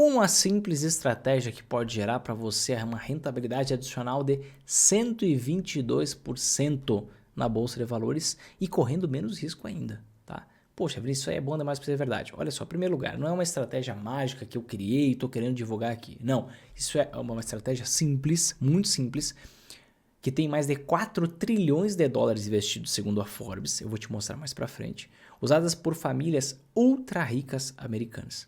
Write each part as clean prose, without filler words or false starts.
uma simples estratégia que pode gerar para você uma rentabilidade adicional de 122% na Bolsa de Valores e correndo menos risco ainda, tá? Poxa, Vinícius, isso aí é bom demais para ser verdade. Olha só, em primeiro lugar, não é uma estratégia mágica que eu criei e estou querendo divulgar aqui. Não, isso é uma estratégia simples, muito simples, que tem mais de 4 trilhões de dólares investidos segundo a Forbes, eu vou te mostrar mais para frente, usadas por famílias ultra ricas americanas.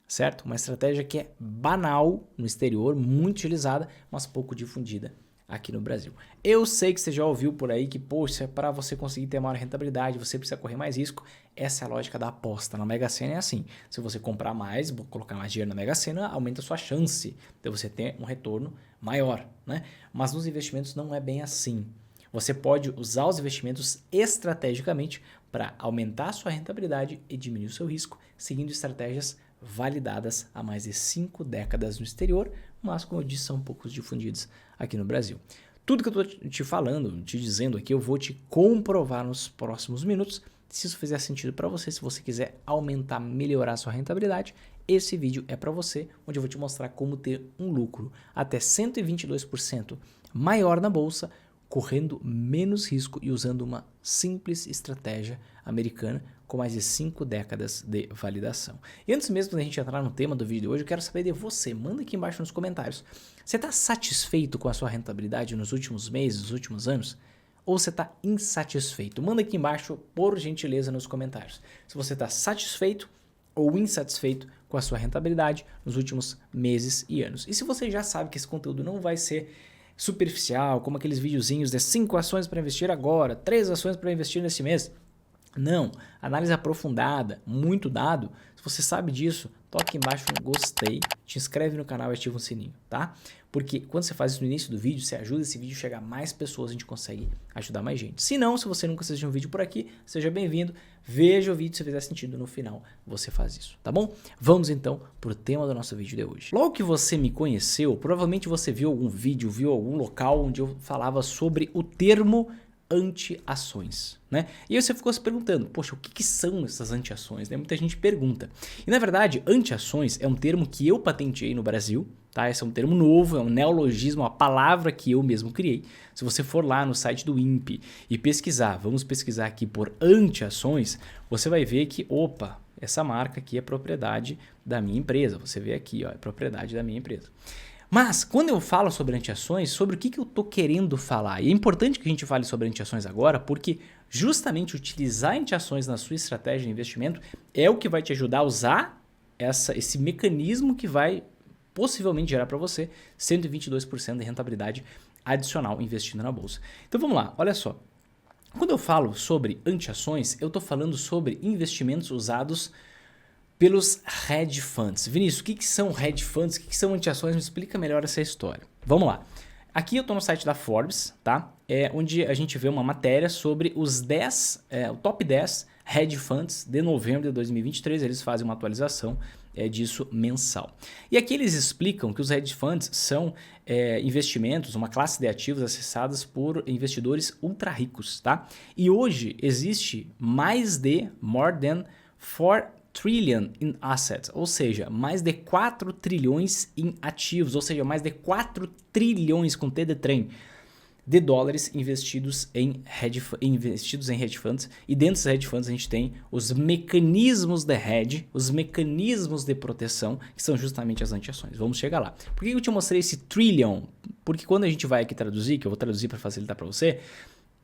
Certo? Uma estratégia que é banal no exterior, muito utilizada, mas pouco difundida aqui no Brasil. Eu sei que você já ouviu por aí que, poxa, para você conseguir ter maior rentabilidade, você precisa correr mais risco. Essa é a lógica da aposta. Na Mega Sena é assim. Se você comprar mais, colocar mais dinheiro na Mega Sena, aumenta a sua chance de você ter um retorno maior, né? Mas nos investimentos não é bem assim. Você pode usar os investimentos estrategicamente para aumentar a sua rentabilidade e diminuir o seu risco, seguindo estratégias validadas há mais de 5 décadas no exterior, mas como eu disse, são poucos difundidos aqui no Brasil. Tudo que eu estou te falando, te dizendo aqui, eu vou te comprovar nos próximos minutos. Se isso fizer sentido para você, se você quiser aumentar, melhorar a sua rentabilidade, esse vídeo é para você, onde eu vou te mostrar como ter um lucro até 122% maior na bolsa, correndo menos risco e usando uma simples estratégia americana com mais de 5 décadas de validação. E antes mesmo da gente entrar no tema do vídeo de hoje, eu quero saber de você. Manda aqui embaixo nos comentários. Você está satisfeito com a sua rentabilidade nos últimos meses, nos últimos anos? Ou você está insatisfeito? Manda aqui embaixo, por gentileza, nos comentários. Se você está satisfeito ou insatisfeito com a sua rentabilidade nos últimos meses e anos. E se você já sabe que esse conteúdo não vai ser superficial, como aqueles videozinhos de 5 ações para investir agora, 3 ações para investir nesse mês. Não, análise aprofundada, muito dado. Se você sabe disso, toque aqui embaixo no gostei, te inscreve no canal e ativa o sininho, tá? Porque quando você faz isso no início do vídeo, você ajuda esse vídeo a chegar a mais pessoas, a gente consegue ajudar mais gente. Se não, se você nunca assistiu um vídeo por aqui, seja bem-vindo, veja o vídeo, se fizer sentido no final, você faz isso, tá bom? Vamos então para o tema do nosso vídeo de hoje. Logo que você me conheceu, provavelmente você viu algum vídeo, viu algum local onde eu falava sobre o termo anti-ações, né? E aí você ficou se perguntando, poxa, o que são essas anti-ações, né? Muita gente pergunta. E na verdade, anti-ações é um termo que eu patenteei no Brasil, tá? Esse é um termo novo, é um neologismo, uma palavra que eu mesmo criei. Se você for lá no site do INPE e pesquisar, vamos pesquisar aqui por anti-ações, você vai ver que, opa, essa marca aqui é propriedade da minha empresa. Você vê aqui, ó, é propriedade da minha empresa. Mas, quando eu falo sobre anti-ações, sobre o que eu estou querendo falar? E é importante que a gente fale sobre anti-ações agora, porque justamente utilizar anti-ações na sua estratégia de investimento é o que vai te ajudar a usar esse mecanismo que vai possivelmente gerar para você 122% de rentabilidade adicional investindo na bolsa. Então vamos lá, olha só. Quando eu falo sobre anti-ações, eu estou falando sobre investimentos usados pelos hedge funds. Vinícius, o que são hedge funds? O que são anti-ações? Me explica melhor essa história. Vamos lá. Aqui eu estou no site da Forbes, tá? Onde a gente vê uma matéria sobre os o top 10 hedge funds de novembro de 2023. Eles fazem uma atualização disso mensal. E aqui eles explicam que os hedge funds são investimentos, uma classe de ativos acessadas por investidores ultra ricos, tá? E hoje existe more than 4 trillion in assets, ou seja, mais de 4 trilhões em ativos, ou seja, mais de 4 trilhões com T de trem de dólares investidos em hedge funds, e dentro dos hedge funds a gente tem os mecanismos de hedge, os mecanismos de proteção, que são justamente as anti-ações. Vamos chegar lá. Por que eu te mostrei esse trillion? Porque quando a gente vai aqui traduzir, que eu vou traduzir para facilitar para você,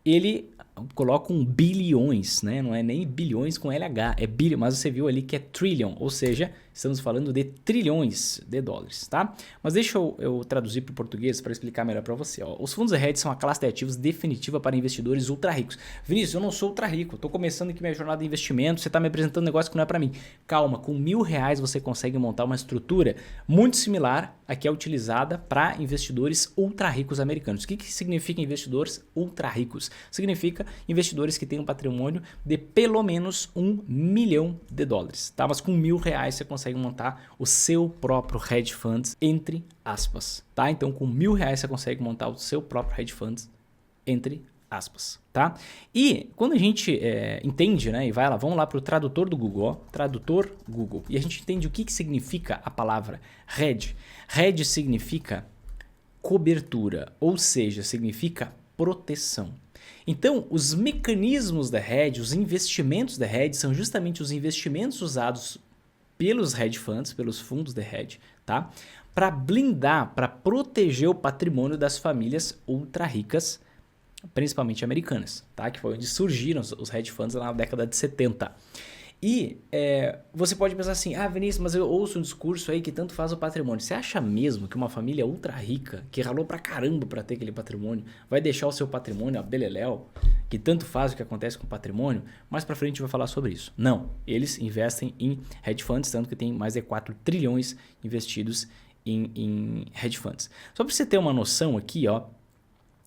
ele coloca bilhões, né? Não é nem bilhões com LH, é bilhão, mas você viu ali que é trillion, ou seja, estamos falando de trilhões de dólares, tá? Mas deixa eu traduzir para o português para explicar melhor para você. Ó. Os fundos de hedge são a classe de ativos definitiva para investidores ultra ricos. Vinícius, eu não sou ultra rico, estou começando aqui minha jornada de investimento, você está me apresentando um negócio que não é para mim. Calma, com R$1.000 você consegue montar uma estrutura muito similar à que é utilizada para investidores ultra ricos americanos. O que significa investidores ultra ricos? Significa investidores que têm um patrimônio de pelo menos $1 milhão, tá? Mas com R$1.000 você consegue montar o seu próprio hedge funds, entre aspas, tá? Então com R$1.000 você consegue montar o seu próprio hedge funds, entre aspas, tá? E quando a gente entende, né, e vai lá, vamos lá para o tradutor do Google, ó, tradutor Google, e a gente entende o que significa a palavra hedge. Hedge significa cobertura, ou seja, significa proteção. Então, os mecanismos da hedge, os investimentos da hedge são justamente os investimentos usados pelos hedge funds, pelos fundos de hedge, tá? Para blindar, para proteger o patrimônio das famílias ultra ricas, principalmente americanas, tá? Que foi onde surgiram os hedge funds lá na década de 70. E você pode pensar assim, Vinícius, mas eu ouço um discurso aí que tanto faz o patrimônio. Você acha mesmo que uma família ultra rica, que ralou pra caramba pra ter aquele patrimônio, vai deixar o seu patrimônio a beleléu, que tanto faz o que acontece com o patrimônio? Mais pra frente a gente vai falar sobre isso. Não, eles investem em hedge funds, tanto que tem mais de 4 trilhões investidos em hedge funds. Só pra você ter uma noção aqui, ó,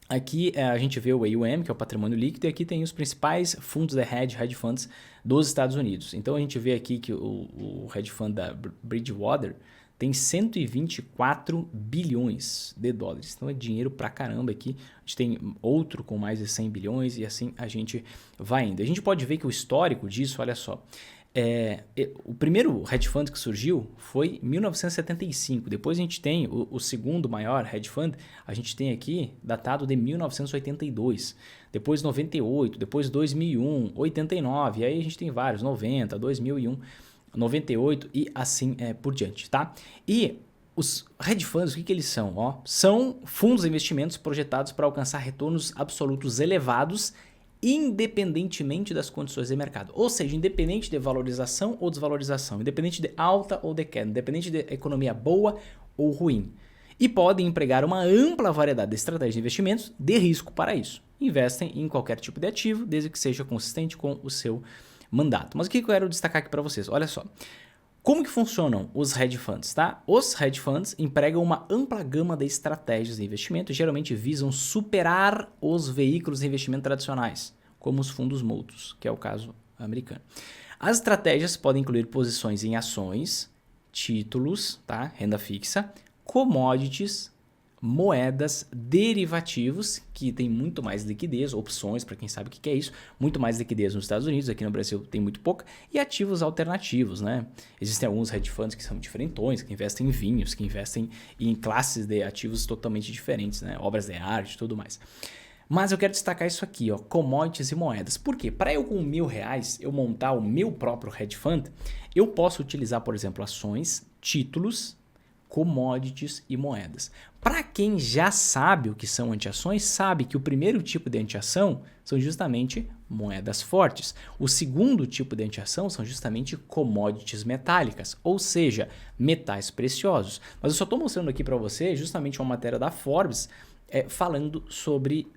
aqui a gente vê o AUM, que é o patrimônio líquido, e aqui tem os principais fundos de hedge funds dos Estados Unidos. Então a gente vê aqui que o hedge fund da Bridgewater tem 124 bilhões de dólares. Então é dinheiro pra caramba aqui. A gente tem outro com mais de 100 bilhões e assim a gente vai indo. A gente pode ver que o histórico disso, olha só, o primeiro hedge fund que surgiu foi em 1975. Depois a gente tem o segundo maior hedge fund, a gente tem aqui datado de 1982. Depois 98, depois 2001, 89, e aí a gente tem vários, 90, 2001, 98 e assim por diante, tá? E os hedge funds, o que eles são? Ó, são fundos de investimentos projetados para alcançar retornos absolutos elevados independentemente das condições de mercado. Ou seja, independente de valorização ou desvalorização, independente de alta ou de queda, independente de economia boa ou ruim. E podem empregar uma ampla variedade de estratégias de investimentos de risco para isso. Investem em qualquer tipo de ativo, desde que seja consistente com o seu mandato. Mas o que eu quero destacar aqui para vocês? Olha só. Como que funcionam os hedge funds, tá? Os hedge funds empregam uma ampla gama de estratégias de investimento e geralmente visam superar os veículos de investimento tradicionais, como os fundos mútuos, que é o caso americano. As estratégias podem incluir posições em ações, títulos, tá? Renda fixa, commodities, moedas, derivativos, que tem muito mais liquidez, opções, para quem sabe o que é isso, muito mais liquidez nos Estados Unidos, aqui no Brasil tem muito pouca, e ativos alternativos, né? Existem alguns hedge funds que são diferentões, que investem em vinhos, que investem em classes de ativos totalmente diferentes, né? Obras de arte e tudo mais. Mas eu quero destacar isso aqui, ó, commodities e moedas. Por quê? Para eu com R$1.000 eu montar o meu próprio hedge fund, eu posso utilizar, por exemplo, ações, títulos, commodities e moedas. Para quem já sabe o que são antiações, sabe que o primeiro tipo de antiação são justamente moedas fortes. O segundo tipo de antiação são justamente commodities metálicas, ou seja, metais preciosos. Mas eu só estou mostrando aqui para você justamente uma matéria da Forbes falando sobre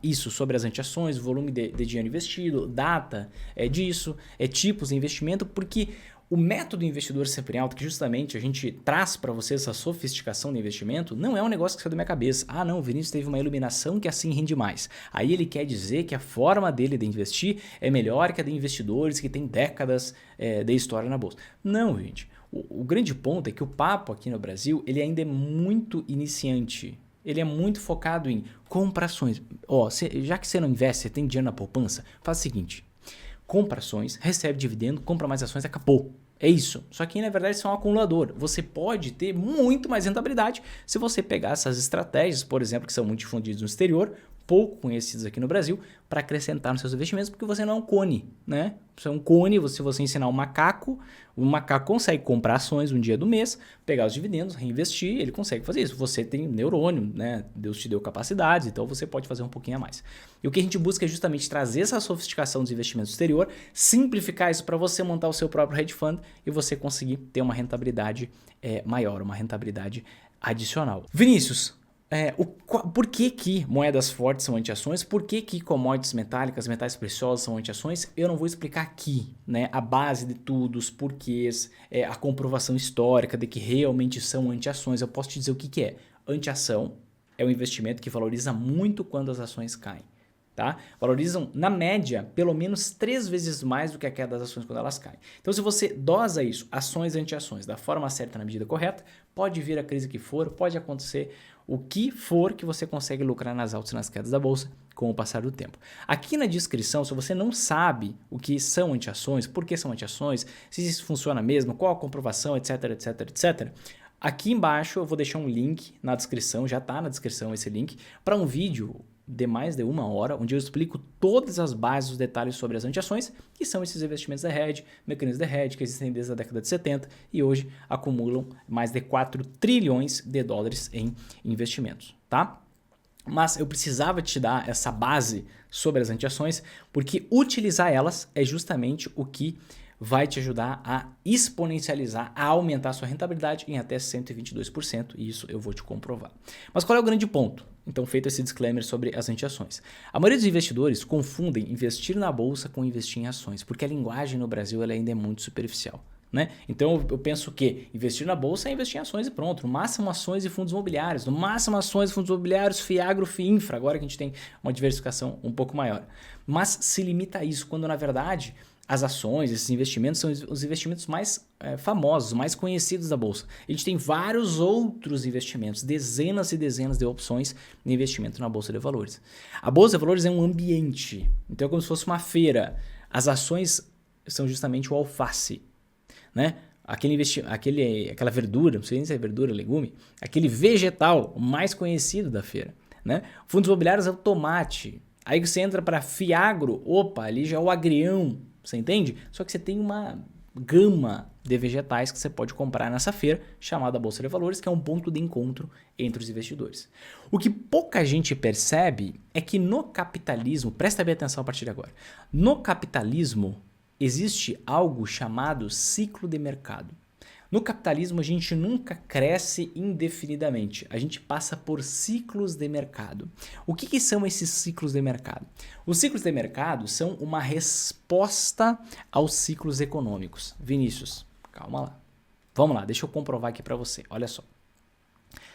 isso, sobre as antiações, volume de dinheiro investido, data disso, tipos de investimento, porque o método investidor sempre alto, que justamente a gente traz para você essa sofisticação de investimento, não é um negócio que saiu da minha cabeça. Não, o Vinícius teve uma iluminação que assim rende mais. Aí ele quer dizer que a forma dele de investir é melhor que a de investidores que têm décadas de história na bolsa. Não, gente. O grande ponto é que o papo aqui no Brasil, ele ainda é muito iniciante. Ele é muito focado em compra ações. Já que você não investe, você tem dinheiro na poupança, faz o seguinte. Compra ações, recebe dividendo, compra mais ações, acabou. É isso. Só que na verdade isso é um acumulador. Você pode ter muito mais rentabilidade se você pegar essas estratégias, por exemplo, que são muito difundidas no exterior, pouco conhecidos aqui no Brasil, para acrescentar nos seus investimentos, porque você não é um cone, né? Você é um cone, se você ensinar um macaco, o macaco consegue comprar ações um dia do mês, pegar os dividendos, reinvestir, ele consegue fazer isso. Você tem neurônio, né? Deus te deu capacidades, então você pode fazer um pouquinho a mais. E o que a gente busca é justamente trazer essa sofisticação dos investimentos exterior, simplificar isso para você montar o seu próprio hedge fund e você conseguir ter uma rentabilidade maior, uma rentabilidade adicional. Vinícius, por que moedas fortes são antiações? Por que commodities metálicas, metais preciosos são antiações? Eu não vou explicar aqui, né, a base de tudo, os porquês, a comprovação histórica de que realmente são antiações. Eu posso te dizer o que é. Antiação é um investimento que valoriza muito quando as ações caem. Tá? Valorizam, na média, pelo menos 3 vezes mais do que a queda das ações quando elas caem. Então, se você dosa isso, ações e anti-ações, da forma certa, na medida correta, pode vir a crise que for, pode acontecer o que for que você consegue lucrar nas altas e nas quedas da bolsa com o passar do tempo. Aqui na descrição, se você não sabe o que são anti-ações, por que são anti-ações, se isso funciona mesmo, qual a comprovação, etc, etc, etc, aqui embaixo eu vou deixar um link na descrição, já está na descrição esse link, para um vídeo de mais de 1 hora, onde eu explico todas as bases, os detalhes sobre as anti-ações, que são esses investimentos da hedge, mecanismos da hedge, que existem desde a década de 70 e hoje acumulam mais de 4 trilhões de dólares em investimentos, tá? Mas eu precisava te dar essa base sobre as anti-ações, porque utilizar elas é justamente o que vai te ajudar a exponencializar, a aumentar a sua rentabilidade em até 122%, e isso eu vou te comprovar. Mas qual é o grande ponto? Então, feito esse disclaimer sobre as anti-ações. A maioria dos investidores confundem investir na bolsa com investir em ações, porque a linguagem no Brasil ela ainda é muito superficial. Né? Então eu penso que investir na bolsa é investir em ações e pronto, no máximo ações e fundos imobiliários, no máximo ações e fundos imobiliários, Fiagro, Fiinfra, agora que a gente tem uma diversificação um pouco maior. Mas se limita a isso, quando na verdade as ações, esses investimentos são os investimentos mais famosos, mais conhecidos da bolsa. A gente tem vários outros investimentos, dezenas e dezenas de opções de investimento na bolsa de valores. A bolsa de valores é um ambiente, então é como se fosse uma feira. As ações são justamente o alface, né? Aquela verdura, não sei nem se é verdura, legume, aquele vegetal mais conhecido da feira, né? Fundos imobiliários é o tomate. Aí você entra para Fiagro, opa, ali já é o agrião, você entende? Só que você tem uma gama de vegetais que você pode comprar nessa feira, chamada Bolsa de Valores, que é um ponto de encontro entre os investidores. O que pouca gente percebe é que no capitalismo, presta bem atenção a partir de agora, no capitalismo existe algo chamado ciclo de mercado. No capitalismo, a gente nunca cresce indefinidamente, a gente passa por ciclos de mercado. O que são esses ciclos de mercado? Os ciclos de mercado são uma resposta aos ciclos econômicos. Vinícius, calma lá. Vamos lá, deixa eu comprovar aqui para você. Olha só.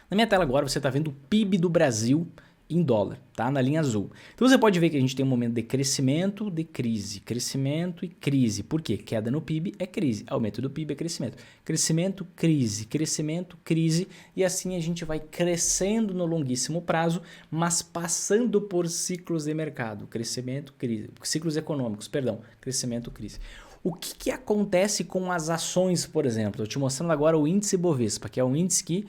Na minha tela agora você está vendo o PIB do Brasil em dólar, tá? Na linha azul. Então você pode ver que a gente tem um momento de crescimento, de crise, crescimento e crise. Por quê? Queda no PIB é crise, aumento do PIB é crescimento. Crescimento, crise, e assim a gente vai crescendo no longuíssimo prazo, mas passando por ciclos de mercado, crescimento, crise, ciclos econômicos, perdão, crescimento, crise. O que acontece com as ações, por exemplo? Estou te mostrando agora o índice Bovespa, que é um índice que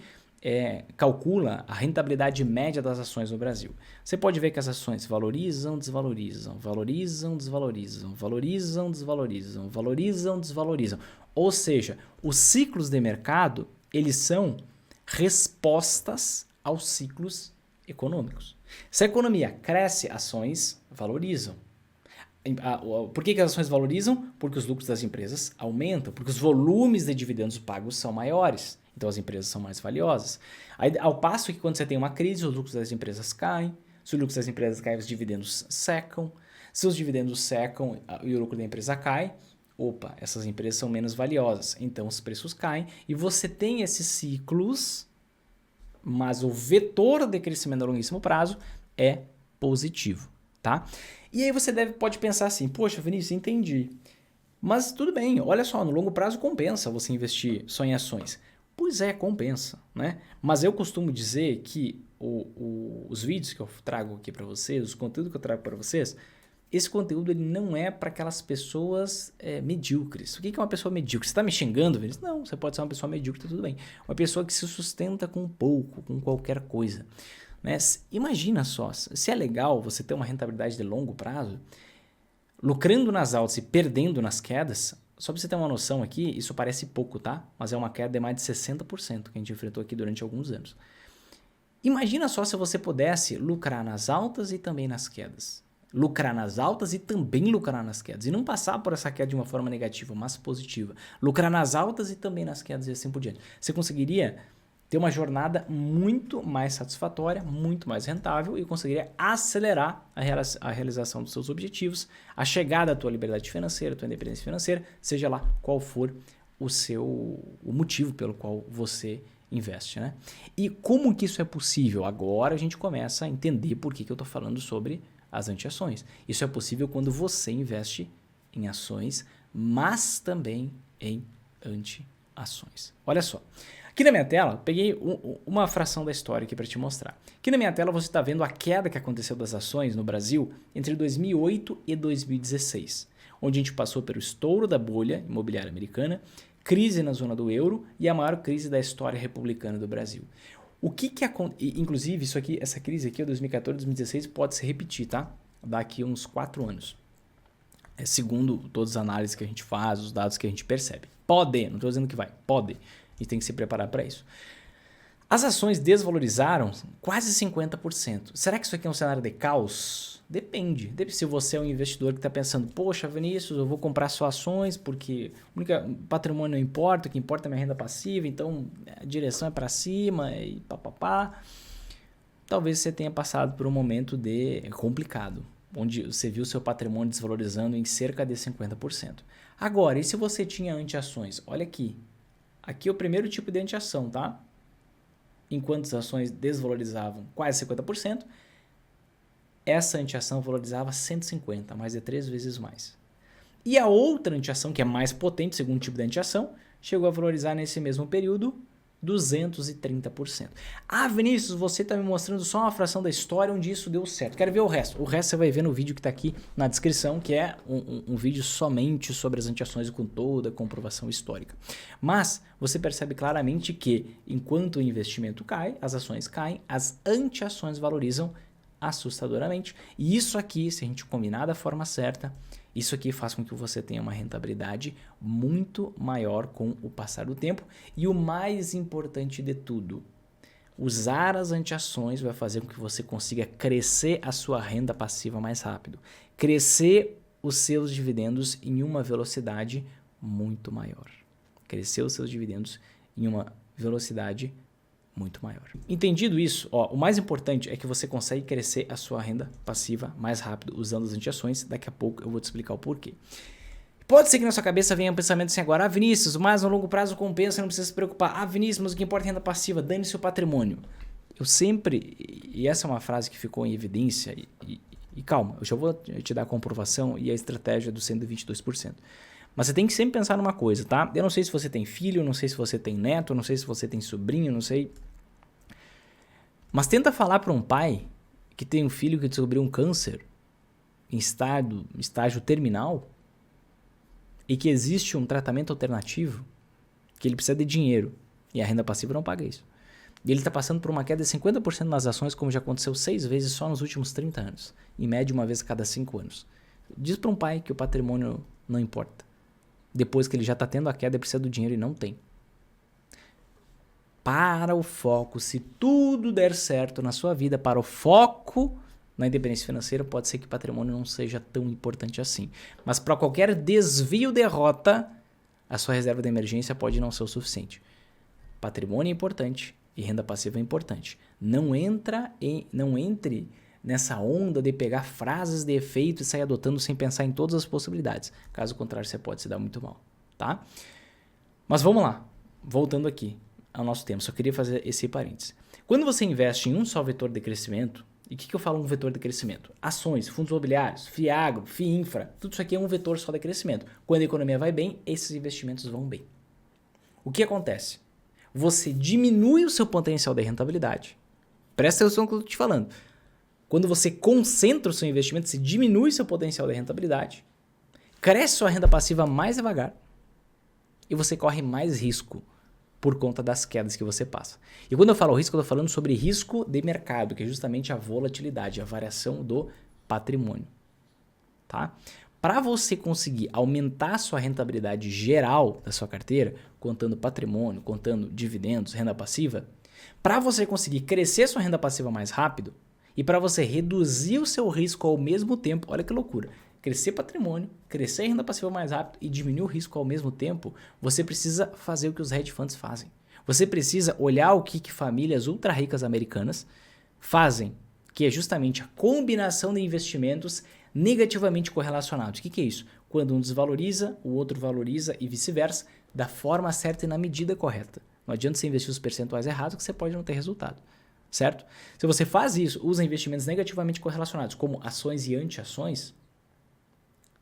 calcula a rentabilidade média das ações no Brasil. Você pode ver que as ações valorizam, desvalorizam, valorizam, desvalorizam, valorizam, desvalorizam, valorizam, desvalorizam. Ou seja, os ciclos de mercado, eles são respostas aos ciclos econômicos. Se a economia cresce, ações valorizam. Por que as ações valorizam? Porque os lucros das empresas aumentam, porque os volumes de dividendos pagos são maiores. Então as empresas são mais valiosas. Aí, ao passo que quando você tem uma crise, os lucros das empresas caem. Se os lucros das empresas caem, os dividendos secam. Se os dividendos secam e o lucro da empresa cai, opa, essas empresas são menos valiosas. Então os preços caem e você tem esses ciclos, mas o vetor de crescimento a longuíssimo prazo é positivo, tá? E aí você pode pensar assim, poxa, Vinícius, entendi. Mas tudo bem, olha só, no longo prazo compensa você investir só em ações. Pois é, compensa, né? Mas eu costumo dizer que os vídeos que eu trago aqui para vocês, os conteúdos que eu trago para vocês, esse conteúdo ele não é para aquelas pessoas medíocres. O que é uma pessoa medíocre? Você está me xingando, Vinícius? Não, você pode ser uma pessoa medíocre, tá tudo bem. Uma pessoa que se sustenta com pouco, com qualquer coisa. Né? Imagina só, se é legal você ter uma rentabilidade de longo prazo, lucrando nas altas e perdendo nas quedas. Só para você ter uma noção aqui, isso parece pouco, tá? Mas é uma queda de mais de 60% que a gente enfrentou aqui durante alguns anos. Imagina só se você pudesse lucrar nas altas e também nas quedas. Lucrar nas altas e também lucrar nas quedas. E não passar por essa queda de uma forma negativa, mas positiva. Lucrar nas altas e também nas quedas e assim por diante. Você conseguiria ter uma jornada muito mais satisfatória, muito mais rentável e conseguiria acelerar a realização dos seus objetivos, a chegada à tua liberdade financeira, à tua independência financeira, seja lá qual for o motivo pelo qual você investe, né? E como que isso é possível? Agora a gente começa a entender por que eu estou falando sobre as anti-ações. Isso é possível quando você investe em ações, mas também em anti-ações. Olha só. Aqui na minha tela, peguei uma fração da história aqui para te mostrar. Aqui na minha tela você está vendo a queda que aconteceu das ações no Brasil entre 2008 e 2016, onde a gente passou pelo estouro da bolha imobiliária americana, crise na zona do euro e a maior crise da história republicana do Brasil. O que inclusive, isso aqui, essa crise aqui, 2014, 2016, pode se repetir, tá? Daqui uns 4 anos. Segundo todas as análises que a gente faz, os dados que a gente percebe. Pode, não estou dizendo que vai, pode. A gente tem que se preparar para isso. As ações desvalorizaram quase 50%. Será que isso aqui é um cenário de caos? Depende. Se você é um investidor que está pensando, poxa, Vinícius, eu vou comprar só ações porque o patrimônio não importa, o que importa é a minha renda passiva, então a direção é para cima e papapá. Talvez você tenha passado por um momento complicado, onde você viu seu patrimônio desvalorizando em cerca de 50%. Agora, e se você tinha anti-ações? Olha aqui. Aqui é o primeiro tipo de anti-ação, tá? Enquanto as ações desvalorizavam quase 50%, essa anti-ação valorizava 150%, mais de 3 vezes mais. E a outra anti-ação, que é mais potente, segundo tipo de anti-ação, chegou a valorizar nesse mesmo período 230%. Ah, Vinícius, você está me mostrando só uma fração da história onde isso deu certo. Quero ver o resto. O resto você vai ver no vídeo que está aqui na descrição, que é um vídeo somente sobre as anti-ações com toda a comprovação histórica. Mas você percebe claramente que enquanto o investimento cai, as ações caem, as anti-ações valorizam assustadoramente. E isso aqui, se a gente combinar da forma certa, isso aqui faz com que você tenha uma rentabilidade muito maior com o passar do tempo. E o mais importante de tudo, usar as anti-ações vai fazer com que você consiga crescer a sua renda passiva mais rápido. Crescer os seus dividendos em uma velocidade muito maior. Crescer os seus dividendos em uma velocidade muito maior. Entendido isso, o mais importante é que você consegue crescer a sua renda passiva mais rápido usando as anti-ações. Daqui a pouco eu vou te explicar o porquê. Pode ser que na sua cabeça venha um pensamento assim agora, Vinícius, mas no longo prazo compensa, não precisa se preocupar. Vinícius, mas o que importa é renda passiva, dane seu patrimônio. Eu sempre, e essa é uma frase que ficou em evidência, e calma, eu já vou te dar a comprovação e a estratégia dos 122%. Mas você tem que sempre pensar numa coisa, tá? Eu não sei se você tem filho, não sei se você tem neto, não sei se você tem sobrinho, não sei. Mas tenta falar para um pai que tem um filho que descobriu um câncer em estágio terminal e que existe um tratamento alternativo, que ele precisa de dinheiro e a renda passiva não paga isso. E ele está passando por uma queda de 50% nas ações, como já aconteceu 6 vezes só nos últimos 30 anos. Em média, uma vez a cada 5 anos. Diz para um pai que o patrimônio não importa. Depois que ele já está tendo a queda, ele precisa do dinheiro e não tem. Para o foco, se tudo der certo na sua vida, para o foco na independência financeira, pode ser que o patrimônio não seja tão importante assim. Mas para qualquer desvio de rota, a sua reserva de emergência pode não ser o suficiente. Patrimônio é importante e renda passiva é importante. Não entre nessa onda de pegar frases de efeito e sair adotando sem pensar em todas as possibilidades. Caso contrário, você pode se dar muito mal, tá? Mas vamos lá, voltando aqui ao nosso tema, só queria fazer esse parênteses. Quando você investe em um só vetor de crescimento, e o que eu falo um vetor de crescimento? Ações, fundos imobiliários, FIAGRO, FIINFRA, tudo isso aqui é um vetor só de crescimento. Quando a economia vai bem, esses investimentos vão bem. O que acontece? Você diminui o seu potencial de rentabilidade. Presta atenção no que eu estou te falando. Quando você concentra o seu investimento, você diminui seu potencial de rentabilidade, cresce sua renda passiva mais devagar e você corre mais risco por conta das quedas que você passa. E quando eu falo risco, eu estou falando sobre risco de mercado, que é justamente a volatilidade, a variação do patrimônio. Tá? Para você conseguir aumentar a sua rentabilidade geral da sua carteira, contando patrimônio, contando dividendos, renda passiva, para você conseguir crescer sua renda passiva mais rápido, e para você reduzir o seu risco ao mesmo tempo, olha que loucura, crescer patrimônio, crescer renda passiva mais rápido e diminuir o risco ao mesmo tempo, você precisa fazer o que os hedge funds fazem. Você precisa olhar o que famílias ultra ricas americanas fazem, que é justamente a combinação de investimentos negativamente correlacionados. O que é isso? Quando um desvaloriza, o outro valoriza e vice-versa, da forma certa e na medida correta. Não adianta você investir os percentuais errados que você pode não ter resultado. certo? Se você faz isso, usa investimentos negativamente correlacionados, como ações e anti-ações,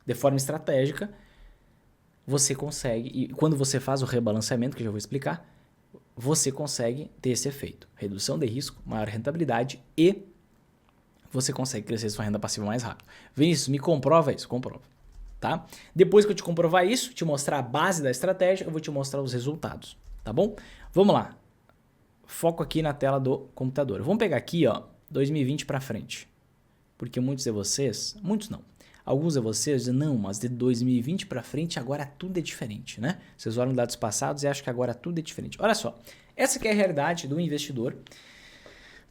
de forma estratégica, você consegue, e quando você faz o rebalanceamento, que eu já vou explicar, você consegue ter esse efeito. Redução de risco, maior rentabilidade e você consegue crescer sua renda passiva mais rápido. Vinícius, me comprova isso? Comprova. Tá? Depois que eu te comprovar isso, te mostrar a base da estratégia, eu vou te mostrar os resultados. Tá bom? Vamos lá. Foco aqui na tela do computador. Vamos pegar aqui, ó, 2020 para frente. Porque muitos de vocês, muitos não, alguns de vocês dizem, não, mas de 2020 para frente agora tudo é diferente, né? Vocês olham dados passados e acham que agora tudo é diferente. Olha só, essa aqui é a realidade do investidor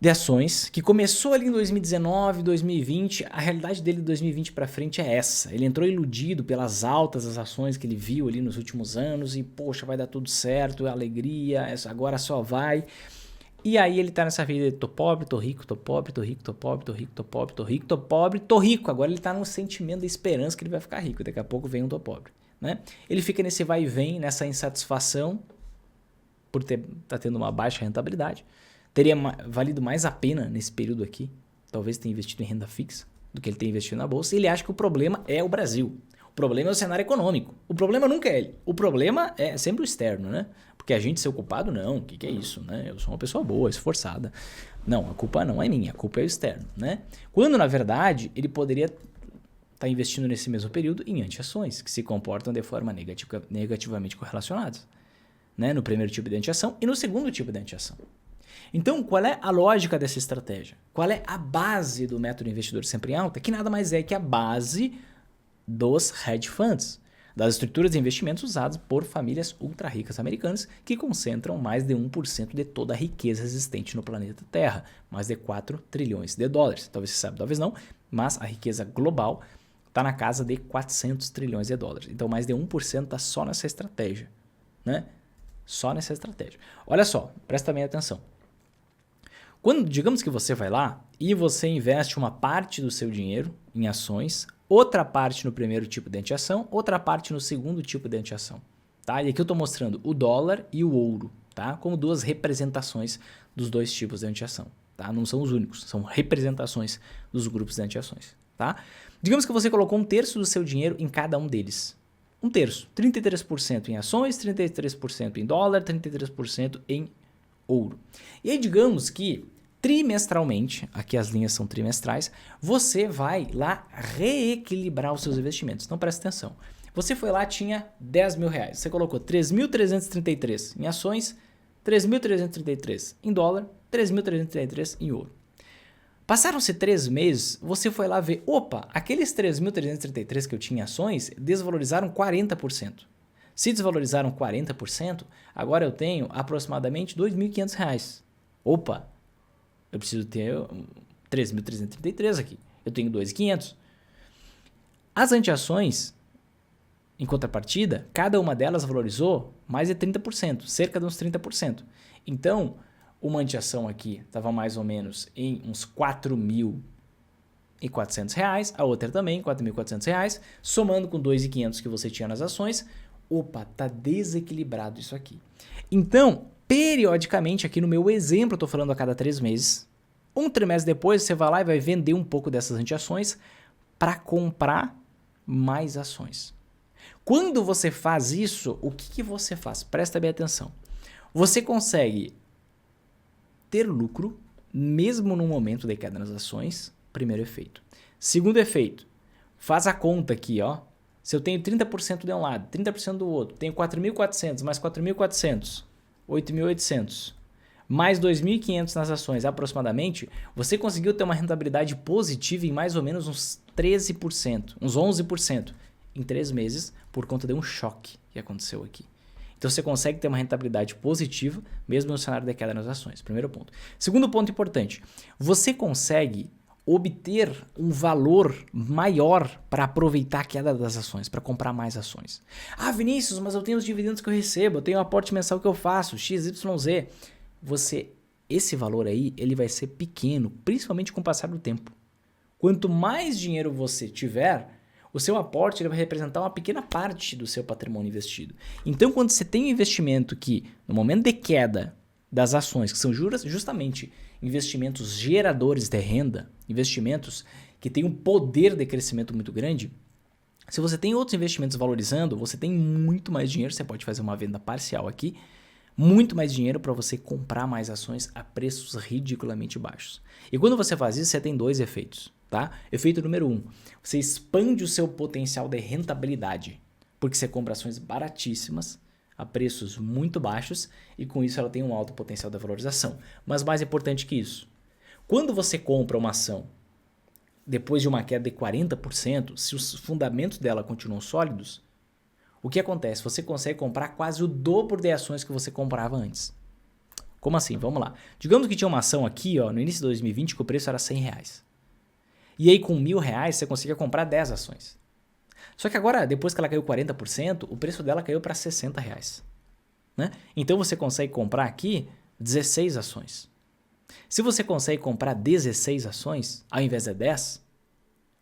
de ações, que começou ali em 2019, 2020, a realidade dele de 2020 para frente é essa. Ele entrou iludido pelas altas das ações que ele viu ali nos últimos anos e, poxa, vai dar tudo certo, é alegria, agora só vai. E aí ele tá nessa vida de tô pobre, tô rico, tô pobre, tô rico, tô pobre, tô rico, tô pobre, tô rico, tô pobre, tô rico. Agora ele tá num sentimento de esperança que ele vai ficar rico, daqui a pouco vem um tô pobre, né? Ele fica nesse vai e vem, nessa insatisfação por tá tendo uma baixa rentabilidade. Teria valido mais a pena nesse período aqui, talvez ter investido em renda fixa, do que ele ter investido na bolsa. E ele acha que o problema é o Brasil. O problema é o cenário econômico. O problema nunca é ele. O problema é sempre o externo, né? Porque a gente ser o culpado, não. O que é isso, né? Eu sou uma pessoa boa, esforçada. Não, a culpa não é minha, a culpa é o externo, né? Quando, na verdade, ele poderia estar investindo nesse mesmo período em anti-ações, que se comportam de forma negativamente correlacionadas, né? No primeiro tipo de anti-ação e no segundo tipo de anti-ação. Então, qual é a lógica dessa estratégia? Qual é a base do método investidor sempre em alta? Que nada mais é que a base dos hedge funds, das estruturas de investimentos usadas por famílias ultra ricas americanas que concentram mais de 1% de toda a riqueza existente no planeta Terra, mais de 4 trilhões de dólares. Talvez você saiba, talvez não, mas a riqueza global está na casa de 400 trilhões de dólares. Então, mais de 1% está só nessa estratégia, né? Só nessa estratégia. Olha só, presta bem atenção. Quando, digamos que você vai lá e você investe uma parte do seu dinheiro em ações, outra parte no primeiro tipo de anti-ação, outra parte no segundo tipo de anti-ação. Tá? E aqui eu estou mostrando o dólar e o ouro, tá? Como duas representações dos dois tipos de anti-ação. Tá? Não são os únicos, são representações dos grupos de anti-ações. Tá? Digamos que você colocou 1/3 do seu dinheiro em cada um deles. 1/3, 33% em ações, 33% em dólar, 33% em ouro. E aí digamos que trimestralmente, aqui as linhas são trimestrais, você vai lá reequilibrar os seus investimentos. Então presta atenção. Você foi lá, tinha 10 mil reais. Você colocou 3.333 em ações, 3.333 em dólar, 3.333 em ouro. Passaram-se 3 meses, você foi lá ver, opa, aqueles 3.333 que eu tinha em ações desvalorizaram 40%. Se desvalorizaram 40%, agora eu tenho aproximadamente R$ 2.500. Opa, eu preciso ter 3.333 aqui. Eu tenho 2.500. As anti-ações, em contrapartida, cada uma delas valorizou mais de 30%, cerca de uns 30%. Então, uma anti-ação aqui estava mais ou menos em uns R$ 4.400, a outra também, R$ 4.400, somando com 2.500 que você tinha nas ações. Opa, tá desequilibrado isso aqui. Então, periodicamente, aqui no meu exemplo, eu estou falando a cada 3 meses, um trimestre depois você vai lá e vai vender um pouco dessas anti-ações para comprar mais ações. Quando você faz isso, o que você faz? Presta bem atenção. Você consegue ter lucro, mesmo no momento de queda nas ações, primeiro efeito. Segundo efeito, faz a conta aqui, ó. Se eu tenho 30% de um lado, 30% do outro, tenho 4.400 mais 4.400, 8.800, mais 2.500 nas ações aproximadamente, você conseguiu ter uma rentabilidade positiva em mais ou menos uns 13%, uns 11% em 3 meses por conta de um choque que aconteceu aqui. Então você consegue ter uma rentabilidade positiva mesmo no cenário de queda nas ações. Primeiro ponto. Segundo ponto importante, você consegue obter um valor maior para aproveitar a queda das ações, para comprar mais ações. Ah, Vinícius, mas eu tenho os dividendos que eu recebo, eu tenho o aporte mensal que eu faço, XYZ. Esse valor aí, ele vai ser pequeno, principalmente com o passar do tempo. Quanto mais dinheiro você tiver, o seu aporte ele vai representar uma pequena parte do seu patrimônio investido. Então, quando você tem um investimento que, no momento de queda, das ações, que são justamente investimentos geradores de renda, investimentos que têm um poder de crescimento muito grande. Se você tem outros investimentos valorizando, você tem muito mais dinheiro, você pode fazer uma venda parcial aqui, muito mais dinheiro para você comprar mais ações a preços ridiculamente baixos. E quando você faz isso, você tem dois efeitos, tá? Efeito número 1, você expande o seu potencial de rentabilidade, porque você compra ações baratíssimas, a preços muito baixos, e com isso ela tem um alto potencial de valorização. Mas mais importante que isso, quando você compra uma ação depois de uma queda de 40%, se os fundamentos dela continuam sólidos, o que acontece? Você consegue comprar quase o dobro de ações que você comprava antes. Como assim? Vamos lá. Digamos que tinha uma ação aqui, ó, no início de 2020 que o preço era R$100. E aí com R$1.000 você conseguia comprar 10 ações. Só que agora, depois que ela caiu 40%, o preço dela caiu para R$60. Né? Então você consegue comprar aqui 16 ações. Se você consegue comprar 16 ações, ao invés de 10,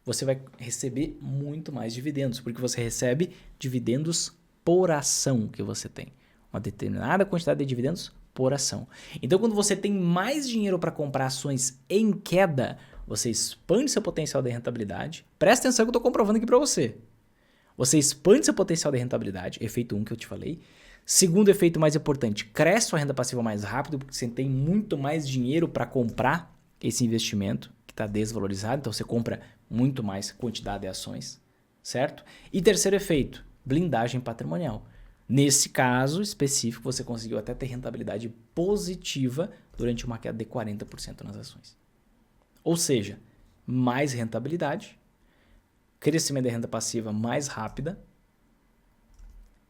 você vai receber muito mais dividendos, porque você recebe dividendos por ação que você tem. Uma determinada quantidade de dividendos por ação. Então, quando você tem mais dinheiro para comprar ações em queda, você expande seu potencial de rentabilidade. Presta atenção que eu estou comprovando aqui para você. Você expande seu potencial de rentabilidade, efeito 1 que eu te falei. Segundo efeito mais importante, cresce sua renda passiva mais rápido, porque você tem muito mais dinheiro para comprar esse investimento que está desvalorizado, então você compra muito mais quantidade de ações, certo? E terceiro efeito, blindagem patrimonial. Nesse caso específico, você conseguiu até ter rentabilidade positiva durante uma queda de 40% nas ações. Ou seja, mais rentabilidade, crescimento de renda passiva mais rápida,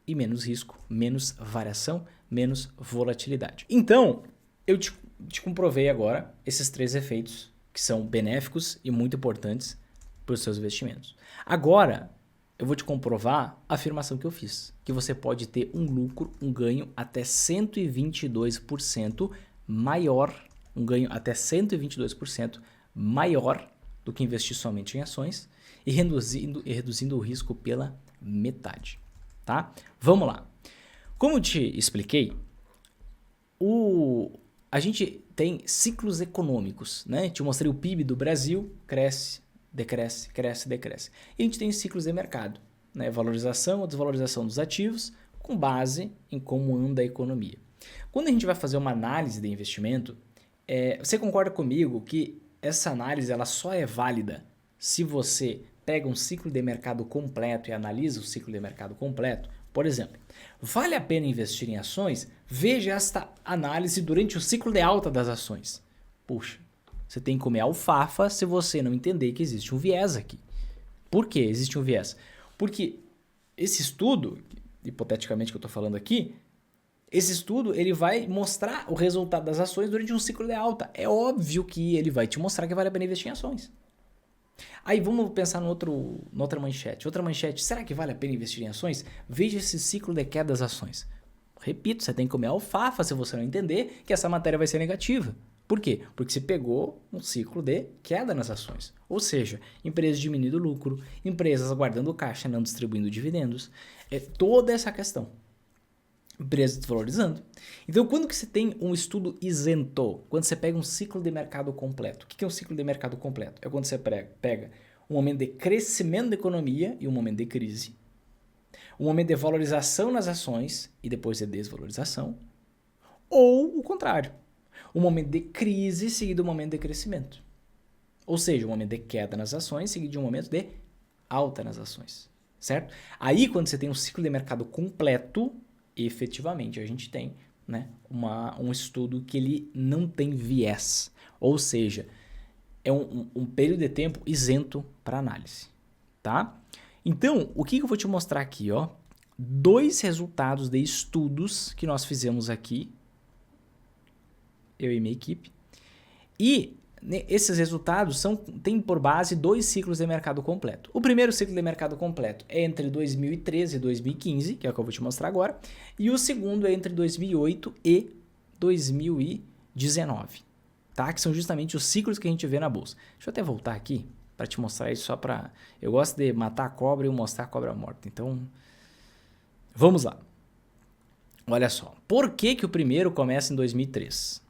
e menos risco, menos variação, menos volatilidade. Então, eu te comprovei agora esses 3 efeitos que são benéficos e muito importantes para os seus investimentos. Agora, eu vou te comprovar a afirmação que eu fiz, que você pode ter um lucro, um ganho até 122% maior, um ganho até 122% maior do que investir somente em ações e reduzindo o risco pela metade. Tá? Vamos lá. Como eu te expliquei, a gente tem ciclos econômicos, né? Te mostrei o PIB do Brasil, cresce, decresce, cresce, decresce. E a gente tem ciclos de mercado, né? Valorização ou desvalorização dos ativos com base em como anda a economia. Quando a gente vai fazer uma análise de investimento, você concorda comigo que essa análise ela só é válida se você pega um ciclo de mercado completo e analisa o ciclo de mercado completo? Por exemplo, vale a pena investir em ações? Veja esta análise durante o ciclo de alta das ações. Puxa, você tem que comer alfafa se você não entender que existe um viés aqui. Por que existe um viés? Porque esse estudo, hipoteticamente que eu estou falando aqui, esse estudo ele vai mostrar o resultado das ações durante um ciclo de alta. É óbvio que ele vai te mostrar que vale a pena investir em ações. Aí vamos pensar na outra manchete. Outra manchete, será que vale a pena investir em ações? Veja esse ciclo de queda das ações. Repito, você tem que comer alfafa se você não entender que essa matéria vai ser negativa. Por quê? Porque você pegou um ciclo de queda nas ações. Ou seja, empresas diminuindo lucro, empresas guardando caixa, não distribuindo dividendos. É toda essa questão. Empresas desvalorizando. Então, quando que você tem um estudo isento? Quando você pega um ciclo de mercado completo. O que é um ciclo de mercado completo? É quando você pega um momento de crescimento da economia e um momento de crise. Um momento de valorização nas ações e depois de desvalorização. Ou o contrário. Um momento de crise seguido de um momento de crescimento. Ou seja, um momento de queda nas ações seguido de um momento de alta nas ações. Certo? Aí, quando você tem um ciclo de mercado completo, efetivamente a gente tem, né, um estudo que ele não tem viés, ou seja, é um período de tempo isento para análise, tá? Então, o que eu vou te mostrar aqui, ó, 2 resultados de estudos que nós fizemos aqui, eu e minha equipe, e esses resultados têm por base 2 ciclos de mercado completo. O primeiro ciclo de mercado completo é entre 2013 e 2015, que é o que eu vou te mostrar agora, e o segundo é entre 2008 e 2019, tá? Que são justamente os ciclos que a gente vê na bolsa. Deixa eu até voltar aqui para te mostrar isso só para... Eu gosto de matar a cobra e mostrar a cobra morta, então vamos lá. olha só, por que que o primeiro começa em 2003?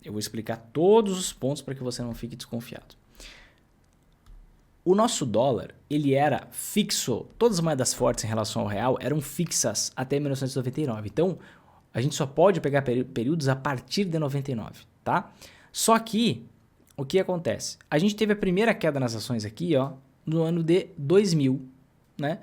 Eu vou explicar todos os pontos para que você não fique desconfiado. O nosso dólar, ele era fixo, todas as moedas fortes em relação ao real eram fixas até 1999. Então, a gente só pode pegar períodos a partir de 99, tá? Só que, o que acontece? A gente teve a primeira queda nas ações aqui, ó, no ano de 2000, né?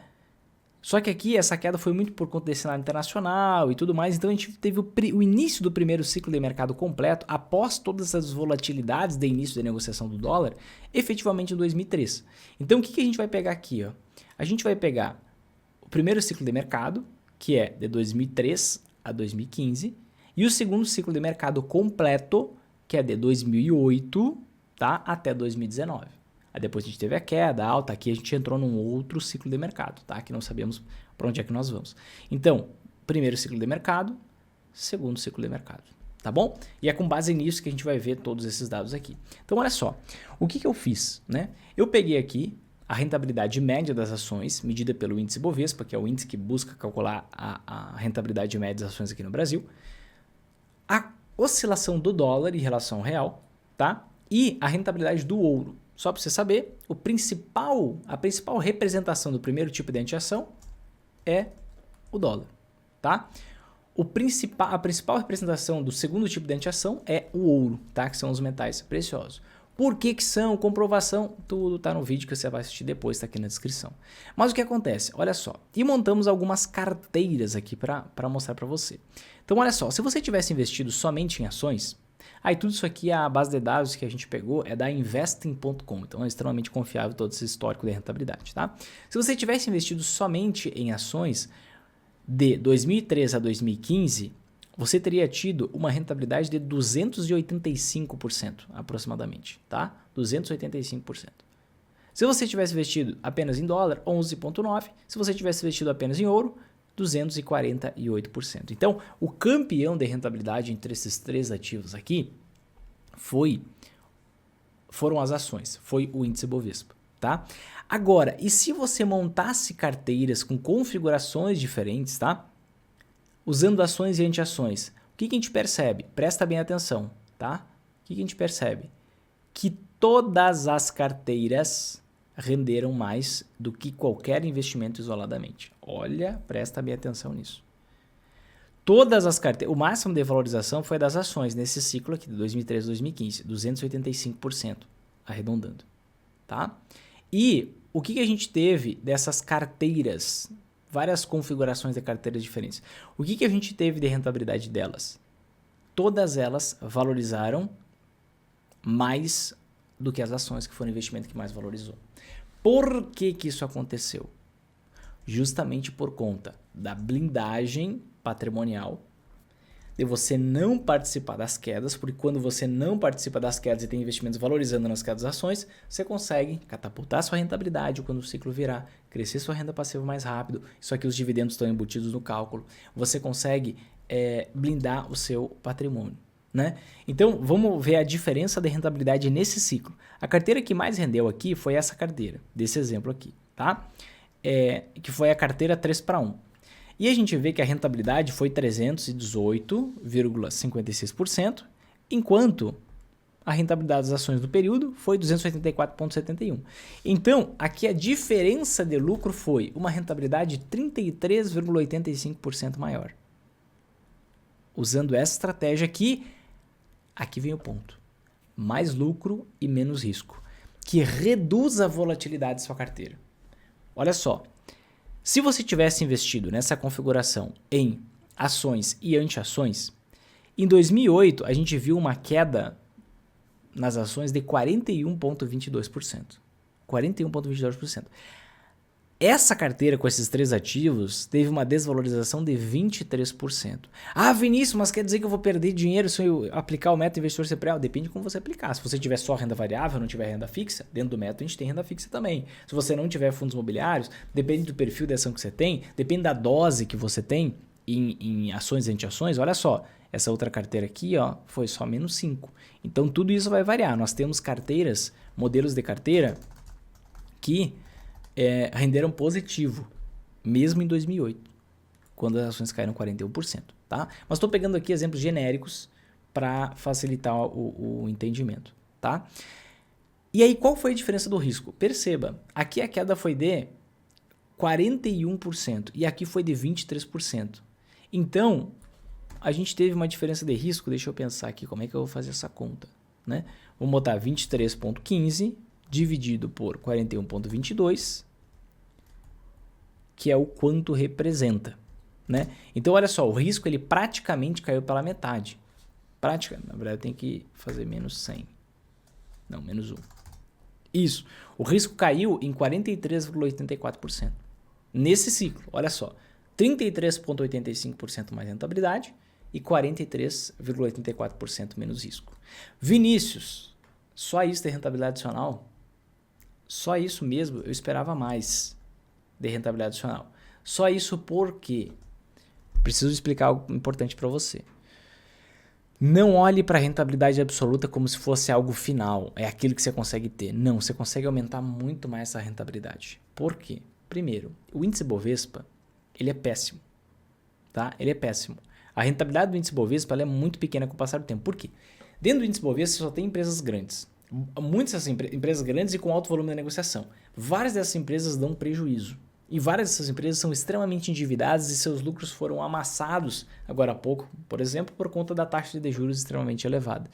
Só que aqui essa queda foi muito por conta desse cenário internacional e tudo mais, então a gente teve o início do primeiro ciclo de mercado completo, após todas as volatilidades de início da negociação do dólar, efetivamente em 2003. Então o que a gente vai pegar aqui? Ó? A gente vai pegar o primeiro ciclo de mercado, que é de 2003 a 2015, e o segundo ciclo de mercado completo, que é de 2008, tá, até 2019. Aí depois a gente teve a queda, a alta, aqui a gente entrou num outro ciclo de mercado, tá? Que não sabemos para onde é que nós vamos. Então, primeiro ciclo de mercado, segundo ciclo de mercado, tá bom? E é com base nisso que a gente vai ver todos esses dados aqui. Então, olha só, o que eu fiz, né? Eu peguei aqui a rentabilidade média das ações, medida pelo índice Bovespa, que é o índice que busca calcular a rentabilidade média das ações aqui no Brasil, a oscilação do dólar em relação ao real, tá? E a rentabilidade do ouro. Só para você saber, a principal representação do primeiro tipo de antiação é o dólar, tá? A principal representação do segundo tipo de antiação é o ouro, tá? Que são os metais preciosos. Por que são? Comprovação, tudo tá no vídeo que você vai assistir depois, tá aqui na descrição. Mas o que acontece? Olha só, e montamos algumas carteiras aqui para mostrar para você. Então olha só, se você tivesse investido somente em ações, aí tudo isso aqui, a base de dados que a gente pegou é da investing.com, então é extremamente confiável todo esse histórico de rentabilidade, tá? Se você tivesse investido somente em ações de 2003 a 2015, você teria tido uma rentabilidade de 285% aproximadamente, tá? 285%. Se você tivesse investido apenas em dólar, 11,9%. Se você tivesse investido apenas em ouro, 248%. Então, o campeão de rentabilidade entre esses três ativos aqui foram as ações, foi o índice Bovespa, tá? Agora, e se você montasse carteiras com configurações diferentes, tá? Usando ações e anti-ações, o que a gente percebe? Presta bem atenção, tá? O que a gente percebe? Que todas as carteiras renderam mais do que qualquer investimento isoladamente. Olha, presta bem atenção nisso. Todas as carteiras, o máximo de valorização foi das ações nesse ciclo aqui de 2013 a 2015, 285%, arredondando, tá? E o que a gente teve dessas carteiras, várias configurações de carteiras diferentes. O que a gente teve de rentabilidade delas? Todas elas valorizaram mais do que as ações, que foram o investimento que mais valorizou. Por que isso aconteceu? Justamente por conta da blindagem patrimonial, de você não participar das quedas, porque quando você não participa das quedas e tem investimentos valorizando nas quedas das ações, você consegue catapultar sua rentabilidade quando o ciclo virar, crescer sua renda passiva mais rápido, isso aqui os dividendos estão embutidos no cálculo, você consegue blindar o seu patrimônio, né? Então vamos ver a diferença de rentabilidade nesse ciclo. A carteira que mais rendeu aqui foi essa carteira, desse exemplo aqui, tá? Que foi a carteira 3/1. E a gente vê que a rentabilidade foi 318,56%, enquanto a rentabilidade das ações do período foi 284,71%. Então, aqui a diferença de lucro foi uma rentabilidade 33,85% maior. Usando essa estratégia aqui vem o ponto. Mais lucro e menos risco, que reduz a volatilidade de sua carteira. Olha só. Se você tivesse investido nessa configuração em ações e anti-ações, em 2008 a gente viu uma queda nas ações de 41,22%. 41,22%. Essa carteira com esses três ativos teve uma desvalorização de 23%. Ah, Vinícius, mas quer dizer que eu vou perder dinheiro se eu aplicar o método investidor CPREL? Depende de como você aplicar. Se você tiver só renda variável, não tiver renda fixa, dentro do método a gente tem renda fixa também. Se você não tiver fundos imobiliários, depende do perfil de ação que você tem, depende da dose que você tem em ações e anti-ações. Olha só, essa outra carteira aqui ó, foi só menos 5%. Então tudo isso vai variar. Nós temos carteiras, modelos de carteira que renderam positivo, mesmo em 2008, quando as ações caíram 41%, tá? Mas estou pegando aqui exemplos genéricos para facilitar o entendimento, tá? E aí, qual foi a diferença do risco? Perceba, aqui a queda foi de 41% e aqui foi de 23%. Então, a gente teve uma diferença de risco, deixa eu pensar aqui como é que eu vou fazer essa conta, né? Vamos botar 23,15 dividido por 41,22, que é o quanto representa, né? Então, olha só, o risco ele praticamente caiu pela metade. Na verdade, eu tenho que fazer menos 100. Não, menos 1. Isso. O risco caiu em 43,84%. Nesse ciclo, olha só, 33,85% mais rentabilidade e 43,84% menos risco. Vinícius, só isso de rentabilidade adicional? Só isso mesmo, eu esperava mais de rentabilidade adicional. Só isso porque preciso explicar algo importante para você. Não olhe para a rentabilidade absoluta como se fosse algo final, é aquilo que você consegue ter. Não, você consegue aumentar muito mais essa rentabilidade. Por quê? Primeiro, o índice Bovespa, ele é péssimo, tá? Ele é péssimo. A rentabilidade do índice Bovespa ela é muito pequena com o passar do tempo. Por quê? Dentro do índice Bovespa só tem empresas grandes. Muitas dessas empresas grandes e com alto volume de negociação. Várias dessas empresas dão prejuízo. E várias dessas empresas são extremamente endividadas e seus lucros foram amassados agora há pouco, por exemplo, por conta da taxa de juros extremamente elevada.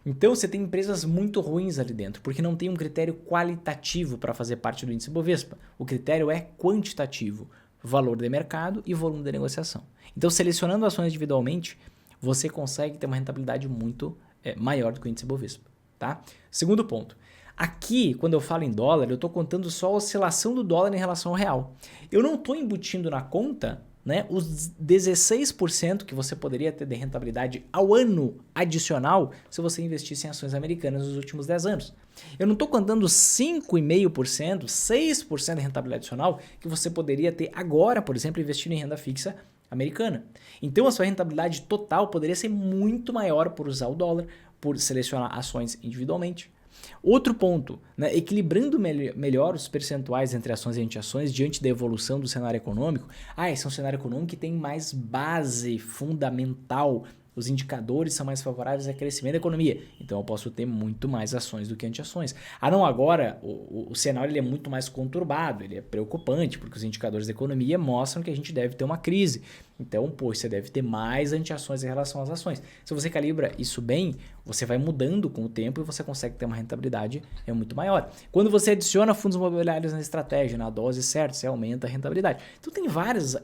Então você tem empresas muito ruins ali dentro, porque não tem um critério qualitativo para fazer parte do índice Bovespa. O critério é quantitativo, valor de mercado e volume de negociação. Então selecionando ações individualmente, você consegue ter uma rentabilidade muito maior do que o índice Bovespa. Tá? Segundo ponto. Aqui, quando eu falo em dólar, eu estou contando só a oscilação do dólar em relação ao real. Eu não estou embutindo na conta, né, os 16% que você poderia ter de rentabilidade ao ano adicional se você investisse em ações americanas nos últimos 10 anos. Eu não estou contando 5,5%, 6% de rentabilidade adicional que você poderia ter agora, por exemplo, investindo em renda fixa americana. Então a sua rentabilidade total poderia ser muito maior por usar o dólar, por selecionar ações individualmente. Outro ponto, né, equilibrando melhor os percentuais entre ações e anti-ações diante da evolução do cenário econômico. Esse é um cenário econômico que tem mais base fundamental. Os indicadores são mais favoráveis ao crescimento da economia. Então eu posso ter muito mais ações do que anti-ações. Não, agora o cenário ele é muito mais conturbado, ele é preocupante, porque os indicadores da economia mostram que a gente deve ter uma crise. Então, você deve ter mais anti-ações em relação às ações. Se você calibra isso bem, você vai mudando com o tempo e você consegue ter uma rentabilidade muito maior. Quando você adiciona fundos imobiliários na estratégia, na dose certa, você aumenta a rentabilidade. Então, tem vários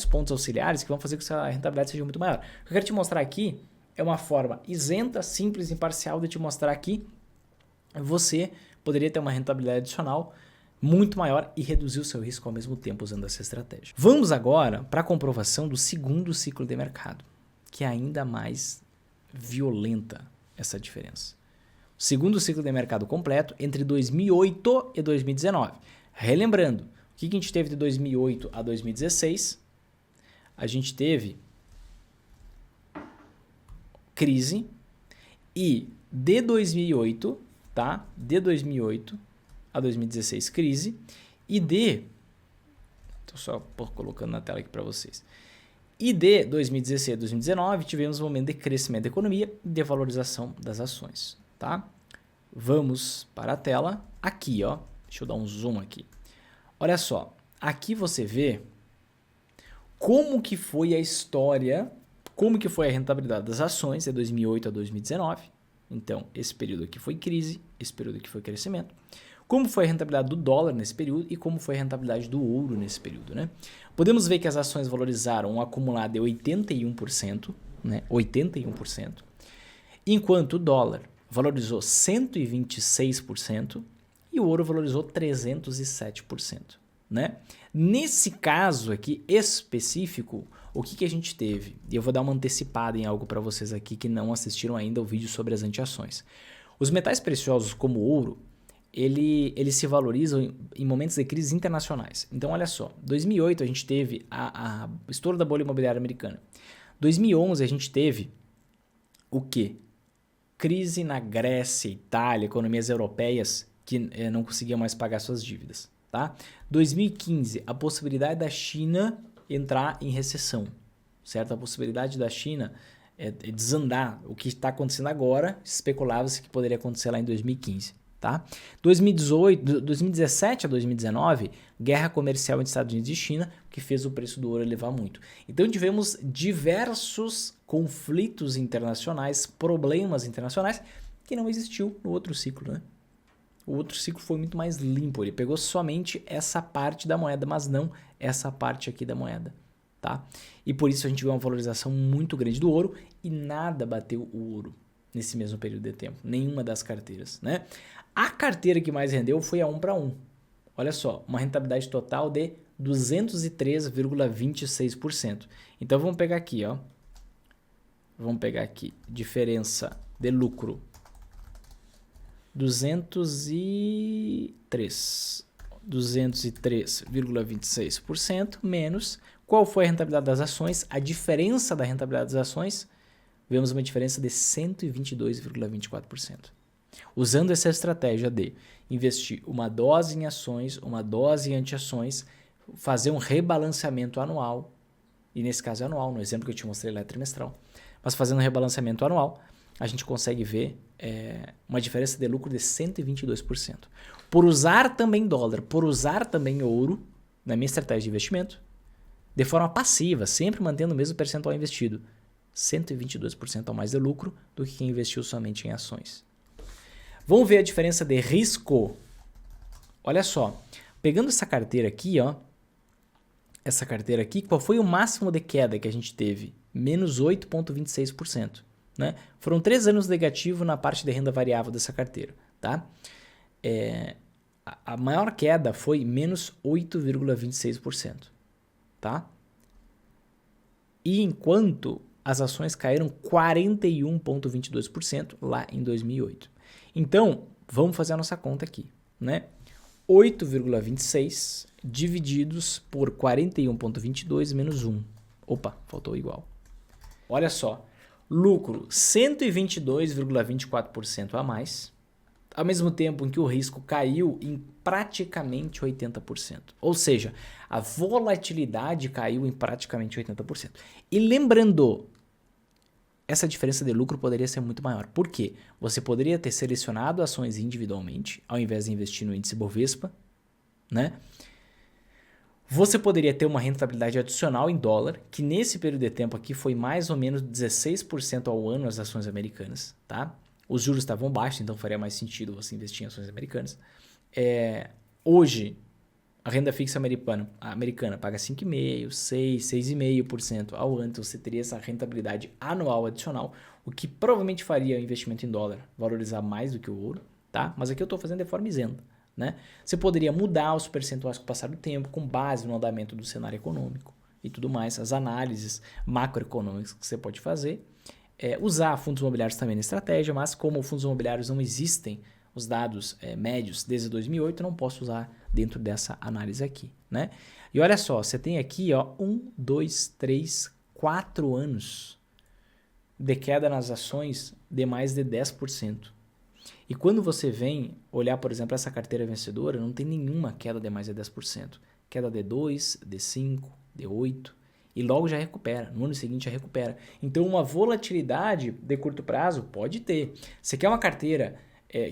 pontos auxiliares que vão fazer com que a rentabilidade seja muito maior. O que eu quero te mostrar aqui é uma forma isenta, simples e imparcial de te mostrar que você poderia ter uma rentabilidade adicional muito maior e reduzir o seu risco ao mesmo tempo usando essa estratégia. Vamos agora para a comprovação do segundo ciclo de mercado, que é ainda mais violenta essa diferença. O segundo ciclo de mercado completo entre 2008 e 2019. Relembrando, o que a gente teve de 2008 a 2016? A gente teve crise e de 2008, tá? De 2008 a 2016 crise e estou só colocando na tela aqui para vocês, e de 2016 a 2019 tivemos um momento de crescimento da economia e de valorização das ações, tá? Vamos para a tela, aqui ó, deixa eu dar um zoom aqui, olha só, aqui você vê como que foi a história, como que foi a rentabilidade das ações de 2008 a 2019, então esse período aqui foi crise, esse período aqui foi crescimento. Como foi a rentabilidade do dólar nesse período e como foi a rentabilidade do ouro nesse período, né? Podemos ver que as ações valorizaram um acumulado de 81%, né? 81%, enquanto o dólar valorizou 126% e o ouro valorizou 307%, né? Nesse caso aqui específico, o que a gente teve? E eu vou dar uma antecipada em algo para vocês aqui que não assistiram ainda o vídeo sobre as anti-ações. Os metais preciosos como o ouro, eles se valorizam em momentos de crises internacionais. Então, olha só, 2008 a gente teve a estouro da bolha imobiliária americana. 2011 a gente teve o quê? Crise na Grécia, Itália, economias europeias que não conseguiam mais pagar suas dívidas. Tá? 2015, a possibilidade da China entrar em recessão, certo? A possibilidade da China é desandar. O que está acontecendo agora, especulava-se que poderia acontecer lá em 2015. Tá? 2017 a 2019, guerra comercial entre Estados Unidos e China, que fez o preço do ouro elevar muito. Então tivemos diversos conflitos internacionais, problemas internacionais, que não existiu no outro ciclo, né? O outro ciclo foi muito mais limpo, ele pegou somente essa parte da moeda, mas não essa parte aqui da moeda, tá? E por isso a gente viu uma valorização muito grande do ouro e nada bateu o ouro nesse mesmo período de tempo, nenhuma das carteiras, né? A carteira que mais rendeu foi a 1 para 1. Olha só, uma rentabilidade total de 203,26%. Então vamos pegar aqui, ó. Vamos pegar aqui, diferença de lucro. 203,26% menos qual foi a rentabilidade das ações? A diferença da rentabilidade das ações, vemos uma diferença de 122,24%. Usando essa estratégia de investir uma dose em ações, uma dose em anti-ações, fazer um rebalanceamento anual, e nesse caso é anual, no exemplo que eu te mostrei lá é trimestral, mas fazendo um rebalanceamento anual, a gente consegue ver uma diferença de lucro de 122%. Por usar também dólar, por usar também ouro na minha estratégia de investimento, de forma passiva, sempre mantendo o mesmo percentual investido, 122% a mais de lucro do que quem investiu somente em ações. Vamos ver a diferença de risco. Olha só, pegando essa carteira aqui, ó, essa carteira aqui, qual foi o máximo de queda que a gente teve? Menos 8,26%. Né? Foram 3 anos negativo na parte de renda variável dessa carteira. Tá? A maior queda foi menos 8,26%. Tá? E enquanto as ações caíram 41,22% lá em 2008. Então, vamos fazer a nossa conta aqui, né? 8,26 divididos por 41,22 menos 1. Opa, faltou igual. Olha só, lucro 122,24% a mais, ao mesmo tempo em que o risco caiu em praticamente 80%. Ou seja, a volatilidade caiu em praticamente 80%. E lembrando, essa diferença de lucro poderia ser muito maior. Por quê? Você poderia ter selecionado ações individualmente, ao invés de investir no índice Bovespa, né? Você poderia ter uma rentabilidade adicional em dólar, que nesse período de tempo aqui foi mais ou menos 16% ao ano as ações americanas, tá? Os juros estavam baixos, então faria mais sentido você investir em ações americanas. Hoje, a renda fixa americana paga 5,5%, 6%, 6,5% ao ano. Então você teria essa rentabilidade anual adicional, o que provavelmente faria o investimento em dólar valorizar mais do que o ouro, tá? Mas aqui eu estou fazendo de forma isenta, né? Você poderia mudar os percentuais com o passar do tempo, com base no andamento do cenário econômico e tudo mais, as análises macroeconômicas que você pode fazer. Usar fundos imobiliários também na estratégia, mas como fundos imobiliários não existem os dados médios desde 2008, eu não posso usar dentro dessa análise aqui, né? E olha só, você tem aqui, ó, 1, 2, 3, 4 anos de queda nas ações de mais de 10%. E quando você vem olhar, por exemplo, essa carteira vencedora, não tem nenhuma queda de mais de 10%. Queda de 2, de 5, de 8, e logo já recupera, no ano seguinte já recupera. Então uma volatilidade de curto prazo pode ter. Você quer uma carteira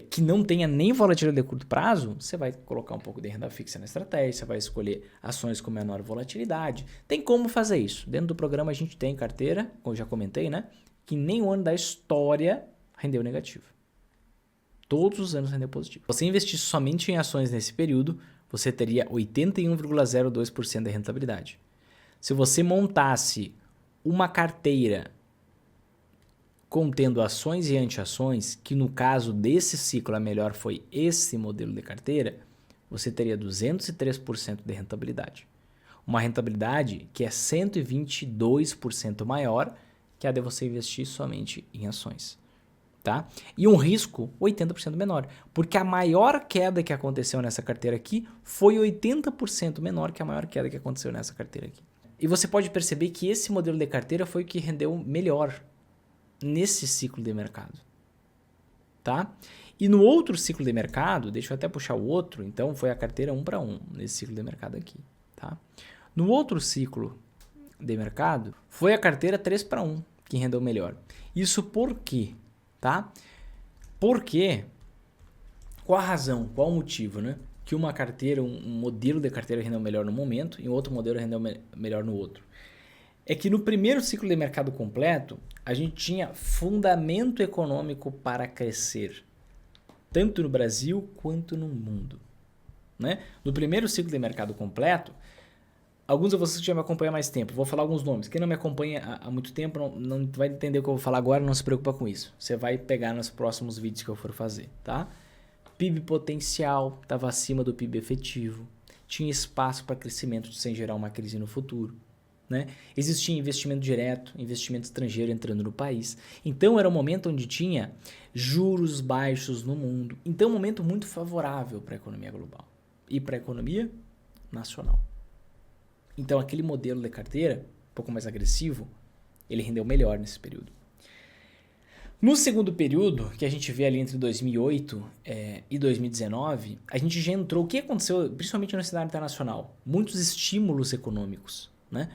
que não tenha nem volatilidade de curto prazo, você vai colocar um pouco de renda fixa na estratégia, você vai escolher ações com menor volatilidade. Tem como fazer isso. Dentro do programa a gente tem carteira, como eu já comentei, né? Que nem um ano da história rendeu negativo. Todos os anos rendeu positivo. Se você investisse somente em ações nesse período, você teria 81,02% de rentabilidade. Se você montasse uma carteira contendo ações e anti-ações, que no caso desse ciclo a melhor foi esse modelo de carteira, você teria 203% de rentabilidade. Uma rentabilidade que é 122% maior que a de você investir somente em ações. Tá? E um risco 80% menor, porque a maior queda que aconteceu nessa carteira aqui foi 80% menor que a maior queda que aconteceu nessa carteira aqui. E você pode perceber que esse modelo de carteira foi o que rendeu melhor nesse ciclo de mercado, tá? E no outro ciclo de mercado, deixa eu até puxar o outro, então foi a carteira 1 para 1 nesse ciclo de mercado aqui, tá? No outro ciclo de mercado, foi a carteira 3-1 que rendeu melhor. Isso por quê? Tá? Porque, qual a razão, qual o motivo, né? Que uma carteira, um modelo de carteira rendeu melhor no momento e outro modelo rendeu melhor no outro. É que no primeiro ciclo de mercado completo, a gente tinha fundamento econômico para crescer, tanto no Brasil quanto no mundo. Né? No primeiro ciclo de mercado completo, alguns de vocês que já me acompanham há mais tempo, vou falar alguns nomes. Quem não me acompanha há muito tempo não vai entender o que eu vou falar agora, não se preocupa com isso. Você vai pegar nos próximos vídeos que eu for fazer, tá? PIB potencial estava acima do PIB efetivo, tinha espaço para crescimento sem gerar uma crise no futuro. Né? Existia investimento direto, investimento estrangeiro entrando no país. Então era um momento onde tinha juros baixos no mundo. Então um momento muito favorável para a economia global e para a economia nacional. Então aquele modelo de carteira, um pouco mais agressivo, ele rendeu melhor nesse período. No segundo período, que a gente vê ali entre 2008 e 2019, a gente já entrou. O que aconteceu, principalmente no cenário internacional? Muitos estímulos econômicos, né?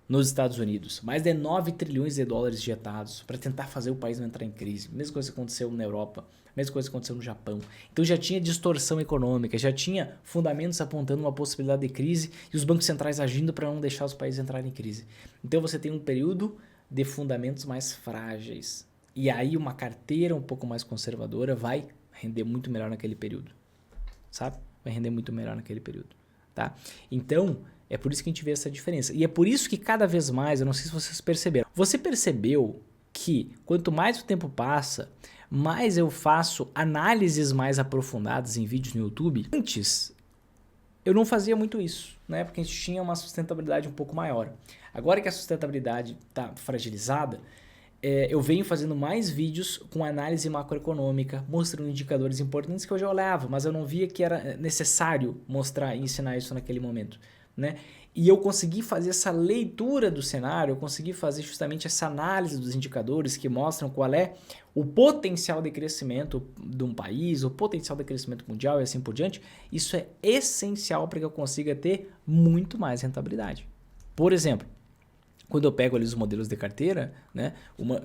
Nos Estados Unidos, mais de 9 trilhões de dólares injetados para tentar fazer o país não entrar em crise. Mesma coisa que aconteceu na Europa, mesma coisa que aconteceu no Japão. Então já tinha distorção econômica, já tinha fundamentos apontando uma possibilidade de crise e os bancos centrais agindo para não deixar os países entrarem em crise. Então você tem um período de fundamentos mais frágeis. E aí uma carteira um pouco mais conservadora vai render muito melhor naquele período. Sabe? Vai render muito melhor naquele período. Tá? Então, é por isso que a gente vê essa diferença. E é por isso que cada vez mais, eu não sei se vocês perceberam, você percebeu que quanto mais o tempo passa, mais eu faço análises mais aprofundadas em vídeos no YouTube. Antes, eu não fazia muito isso, né? Porque a gente tinha uma sustentabilidade um pouco maior. Agora que a sustentabilidade está fragilizada, eu venho fazendo mais vídeos com análise macroeconômica, mostrando indicadores importantes que eu já olhava, mas eu não via que era necessário mostrar e ensinar isso naquele momento. Né? E eu consegui fazer essa leitura do cenário, eu consegui fazer justamente essa análise dos indicadores que mostram qual é o potencial de crescimento de um país, o potencial de crescimento mundial e assim por diante. Isso é essencial para que eu consiga ter muito mais rentabilidade. Por exemplo, quando eu pego ali os modelos de carteira, né,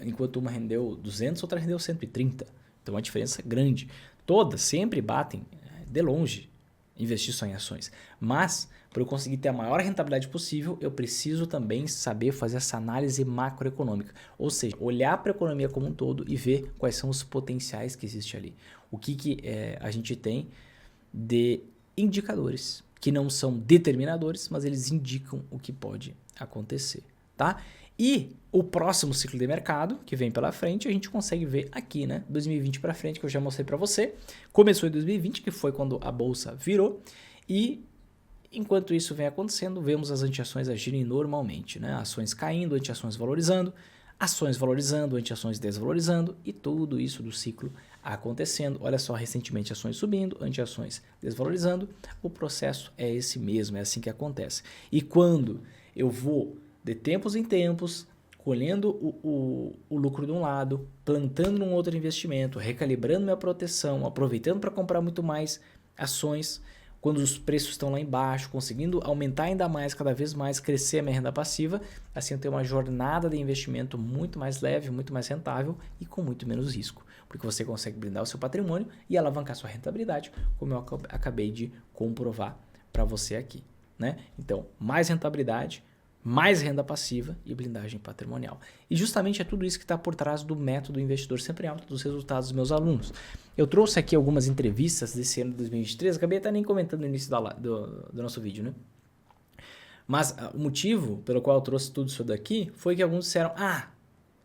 enquanto uma rendeu 200, outra rendeu 130. Então, uma diferença grande. Todas sempre batem de longe investir só em ações. Mas, para eu conseguir ter a maior rentabilidade possível, eu preciso também saber fazer essa análise macroeconômica. Ou seja, olhar para a economia como um todo e ver quais são os potenciais que existem ali. O que a gente tem de indicadores, que não são determinadores, mas eles indicam o que pode acontecer. Tá? E o próximo ciclo de mercado, que vem pela frente, a gente consegue ver aqui, né? 2020 para frente, que eu já mostrei para você. Começou em 2020, que foi quando a bolsa virou. E enquanto isso vem acontecendo, vemos as anti-ações agirem normalmente, né? Ações caindo, anti-ações valorizando, anti-ações desvalorizando e tudo isso do ciclo acontecendo. Olha só, recentemente ações subindo, anti-ações desvalorizando. O processo é esse mesmo, é assim que acontece. E quando eu vou de tempos em tempos, colhendo o lucro de um lado, plantando num outro investimento, recalibrando minha proteção, aproveitando para comprar muito mais ações, quando os preços estão lá embaixo, conseguindo aumentar ainda mais, cada vez mais, crescer a minha renda passiva, assim eu tenho uma jornada de investimento muito mais leve, muito mais rentável e com muito menos risco, porque você consegue blindar o seu patrimônio e alavancar sua rentabilidade, como eu acabei de comprovar para você aqui. Né? Então, mais rentabilidade, mais renda passiva e blindagem patrimonial. E justamente é tudo isso que está por trás do método investidor sempre alto dos resultados dos meus alunos. Eu trouxe aqui algumas entrevistas desse ano de 2023, acabei até nem comentando no início do nosso vídeo, né? Mas o motivo pelo qual eu trouxe tudo isso daqui foi que alguns disseram,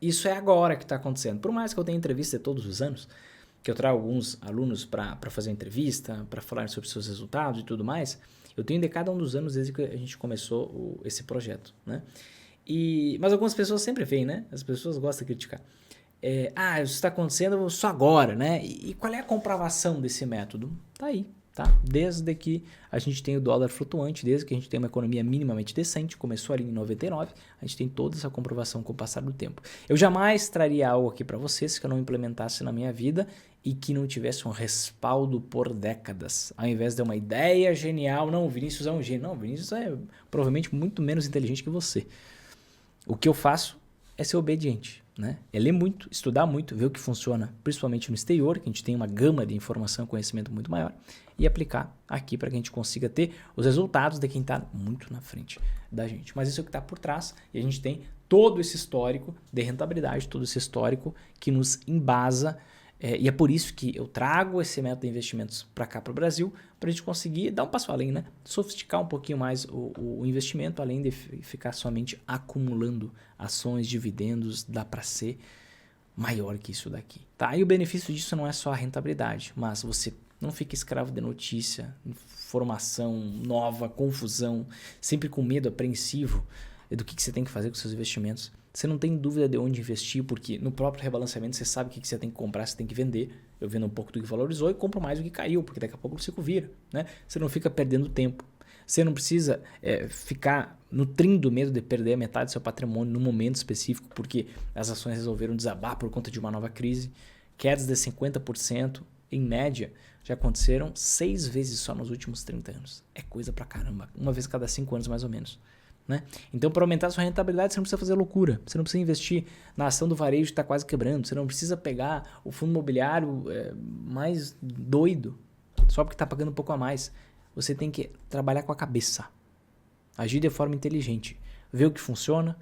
isso é agora que está acontecendo. Por mais que eu tenha entrevista todos os anos, que eu trago alguns alunos para fazer entrevista, para falar sobre seus resultados e tudo mais, eu tenho de cada um dos anos desde que a gente começou esse projeto, né? Mas algumas pessoas sempre veem, né? As pessoas gostam de criticar. Isso está acontecendo só agora, né? E qual é a comprovação desse método? Tá aí, tá? Desde que a gente tem o dólar flutuante, desde que a gente tem uma economia minimamente decente, começou ali em 99, a gente tem toda essa comprovação com o passar do tempo. Eu jamais traria algo aqui para vocês que eu não implementasse na minha vida e que não tivesse um respaldo por décadas. Ao invés de uma ideia genial, não, o Vinícius é um gênio. Não, o Vinícius é provavelmente muito menos inteligente que você. O que eu faço é ser obediente, né? É ler muito, estudar muito, ver o que funciona, principalmente no exterior, que a gente tem uma gama de informação e conhecimento muito maior, e aplicar aqui para que a gente consiga ter os resultados de quem está muito na frente da gente. Mas isso é o que está por trás, e a gente tem todo esse histórico de rentabilidade, todo esse histórico que nos embasa. E é por isso que eu trago esse método de investimentos para cá, para o Brasil, para a gente conseguir dar um passo além, né? Sofisticar um pouquinho mais o investimento, além de ficar somente acumulando ações, dividendos, dá para ser maior que isso daqui. Tá? E o benefício disso não é só a rentabilidade, mas você não fica escravo de notícia, informação nova, confusão, sempre com medo, apreensivo do que você tem que fazer com seus investimentos. Você não tem dúvida de onde investir, porque no próprio rebalanceamento você sabe o que você tem que comprar, você tem que vender. Eu vendo um pouco do que valorizou e compro mais do que caiu, porque daqui a pouco o ciclo vira. Né? Você não fica perdendo tempo. Você não precisa ficar nutrindo medo de perder a metade do seu patrimônio no momento específico, porque as ações resolveram desabar por conta de uma nova crise. Quedas de 50%, em média, já aconteceram 6 vezes só nos últimos 30 anos. É coisa pra caramba. Uma vez a cada 5 anos, mais ou menos. Né? Então, para aumentar a sua rentabilidade, você não precisa fazer loucura. Você não precisa investir na ação do varejo que está quase quebrando. Você não precisa pegar o fundo imobiliário mais doido, só porque está pagando um pouco a mais. Você tem que trabalhar com a cabeça. Agir de forma inteligente. Ver o que funciona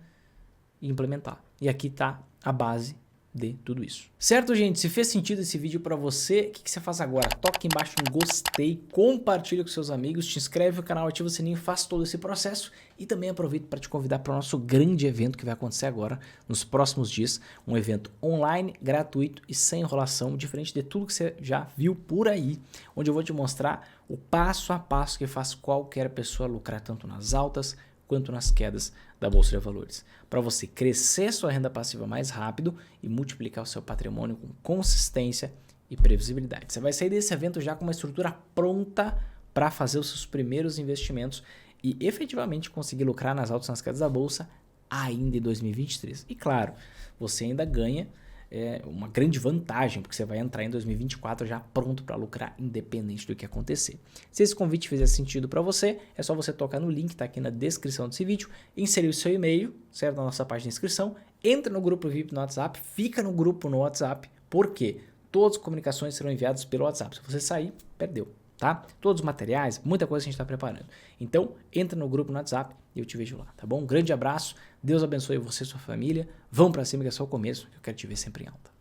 e implementar. E aqui está a base de tudo isso. Certo, gente? Se fez sentido esse vídeo para você, o que você faz agora? Toca aqui embaixo no gostei, compartilha com seus amigos, te inscreve no canal, ativa o sininho, faz todo esse processo e também aproveito para te convidar para o nosso grande evento que vai acontecer agora, nos próximos dias, um evento online, gratuito e sem enrolação, diferente de tudo que você já viu por aí, onde eu vou te mostrar o passo a passo que faz qualquer pessoa lucrar tanto nas altas quanto nas quedas da Bolsa de Valores, para você crescer sua renda passiva mais rápido e multiplicar o seu patrimônio com consistência e previsibilidade. Você vai sair desse evento já com uma estrutura pronta para fazer os seus primeiros investimentos e efetivamente conseguir lucrar nas altas e nas quedas da Bolsa ainda em 2023. E claro, você ainda ganha uma grande vantagem, porque você vai entrar em 2024 já pronto para lucrar, independente do que acontecer. Se esse convite fizer sentido para você, é só você tocar no link que está aqui na descrição desse vídeo, inserir o seu e-mail, certo? Na nossa página de inscrição, entra no grupo VIP no WhatsApp, fica no grupo no WhatsApp, porque todas as comunicações serão enviadas pelo WhatsApp. Se você sair, perdeu. Tá? Todos os materiais, muita coisa que a gente está preparando. Então, entra no grupo no WhatsApp e eu te vejo lá, tá bom? Um grande abraço, Deus abençoe você e sua família. Vamos para cima que é só o começo, eu quero te ver sempre em alta.